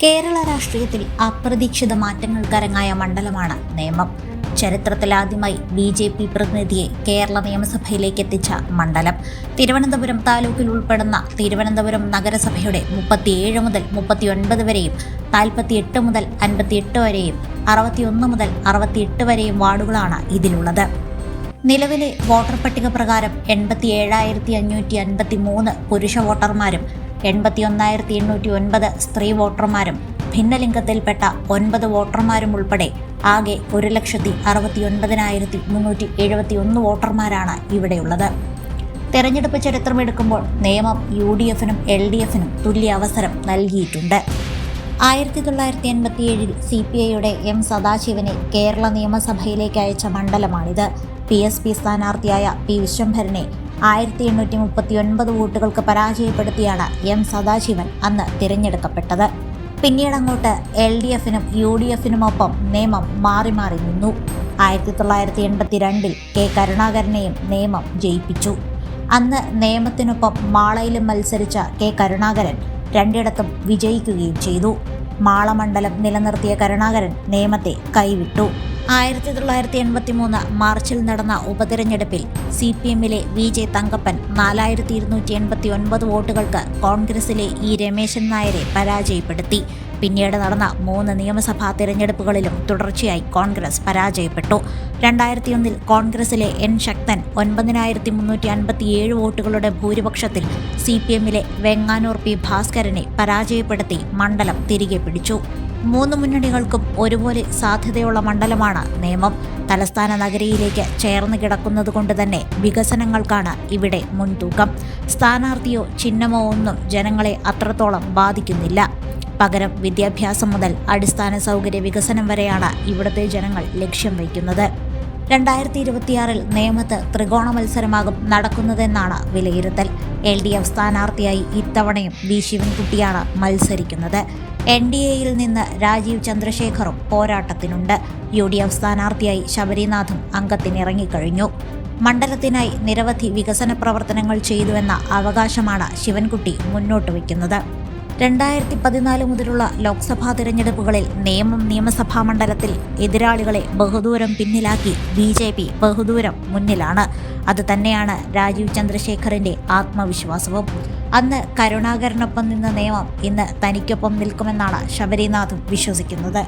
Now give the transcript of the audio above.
കേരള രാഷ്ട്രീയത്തിൽ അപ്രതീക്ഷിത മാറ്റങ്ങൾക്കരങ്ങായ മണ്ഡലമാണ് നേമം. ചരിത്രത്തിലാദ്യമായി BJP പ്രതിനിധിയെ കേരള നിയമസഭയിലേക്ക് എത്തിച്ച മണ്ഡലം. തിരുവനന്തപുരം താലൂക്കിൽ ഉൾപ്പെടുന്ന തിരുവനന്തപുരം നഗരസഭയുടെ 37 മുതൽ 39 വരെയും 48 മുതൽ 58 വരെയും 61 മുതൽ 68 വരെയും വാർഡുകളാണ് ഇതിലുള്ളത്. നിലവിലെ വോട്ടർ പട്ടിക പ്രകാരം 87,553 പുരുഷ വോട്ടർമാരും 81,809 സ്ത്രീ വോട്ടർമാരും ഭിന്നലിംഗത്തിൽപ്പെട്ട 9 വോട്ടർമാരും ഉൾപ്പെടെ ആകെ 1,69,371 വോട്ടർമാരാണ് ഇവിടെയുള്ളത്. തെരഞ്ഞെടുപ്പ് ചരിത്രമെടുക്കുമ്പോൾ നേമം UDF-നും LDF-നും തുല്യ അവസരം നൽകിയിട്ടുണ്ട്. 1987 CPI-യുടെ M സദാശിവനെ കേരള നിയമസഭയിലേക്ക് അയച്ച മണ്ഡലമാണിത്. PSP സ്ഥാനാർത്ഥിയായ P വിശ്വംഭരനെ 1839 വോട്ടുകൾക്ക് പരാജയപ്പെടുത്തിയാണ് M സദാശിവൻ അന്ന് തിരഞ്ഞെടുക്കപ്പെട്ടത്. പിന്നീടങ്ങോട്ട് LDF-നും UDF-നുമൊപ്പം നേമം മാറി മാറി നിന്നു. 1982 K കരുണാകരനെയും നേമം ജയിപ്പിച്ചു. അന്ന് നേമത്തിനൊപ്പം മാളയിലും മത്സരിച്ച K കരുണാകരൻ രണ്ടിടത്തും വിജയിക്കുകയും ചെയ്തു. മാളമണ്ഡലം നിലനിർത്തിയ കരുണാകരൻ നേമത്തെ കൈവിട്ടു. 1983 മാർച്ചിൽ നടന്ന ഉപതെരഞ്ഞെടുപ്പിൽ CPM-ലെ VJ തങ്കപ്പൻ 4289 വോട്ടുകൾക്ക് കോൺഗ്രസിലെ E രമേശൻ നായരെ പരാജയപ്പെടുത്തി. പിന്നീട് നടന്ന 3 നിയമസഭാ തിരഞ്ഞെടുപ്പുകളിലും തുടർച്ചയായി കോൺഗ്രസ് പരാജയപ്പെട്ടു. 2001 കോൺഗ്രസിലെ N ശക്തൻ 9357 വോട്ടുകളുടെ ഭൂരിപക്ഷത്തിൽ CPM-ലെ വെങ്ങാനൂർ P ഭാസ്കരനെ പരാജയപ്പെടുത്തി മണ്ഡലം തിരികെ പിടിച്ചു. 3 മുന്നണികൾക്കും ഒരുപോലെ സാധ്യതയുള്ള മണ്ഡലമാണ് നേമം. തലസ്ഥാന നഗരിയിലേക്ക് ചേർന്ന് കിടക്കുന്നതുകൊണ്ട് തന്നെ വികസനങ്ങൾക്കാണ് ഇവിടെ മുൻതൂക്കം. സ്ഥാനാർത്ഥിയോ ചിഹ്നമോ ഒന്നും ജനങ്ങളെ അത്രത്തോളം ബാധിക്കുന്നില്ല. പകരം വിദ്യാഭ്യാസം മുതൽ അടിസ്ഥാന സൗകര്യ വികസനം വരെയാണ് ഇവിടുത്തെ ജനങ്ങൾ ലക്ഷ്യം വയ്ക്കുന്നത്. 2026 നേമത്ത് ത്രികോണ മത്സരമാകും നടക്കുന്നതെന്നാണ് വിലയിരുത്തൽ. LDF സ്ഥാനാർത്ഥിയായി ഇത്തവണയും V ശിവൻകുട്ടിയാണ് മത്സരിക്കുന്നത്. NDA-യിൽ നിന്ന് രാജീവ് ചന്ദ്രശേഖറും പോരാട്ടത്തിനുണ്ട്. UDF സ്ഥാനാർത്ഥിയായി ശബരിനാഥും അംഗത്തിനിറങ്ങിക്കഴിഞ്ഞു. മണ്ഡലത്തിനായി നിരവധി വികസന പ്രവർത്തനങ്ങൾ ചെയ്തുവെന്ന അവകാശമാണ് ശിവൻകുട്ടി മുന്നോട്ട് വയ്ക്കുന്നത്. 2014 മുതലുള്ള ലോക്സഭാ തിരഞ്ഞെടുപ്പുകളിൽ നേമം നിയമസഭാ മണ്ഡലത്തിൽ എതിരാളികളെ ബഹുദൂരം പിന്നിലാക്കി BJP ബഹുദൂരം മുന്നിലാണ്. അതുതന്നെയാണ് രാജീവ് ചന്ദ്രശേഖറിന്റെ ആത്മവിശ്വാസവും. അന്ന് കരുണാകരനൊപ്പം നിന്ന നേമം ഇന്ന് തനിക്കൊപ്പം നിൽക്കുമെന്നാണ് ശബരിനാഥും വിശ്വസിക്കുന്നത്.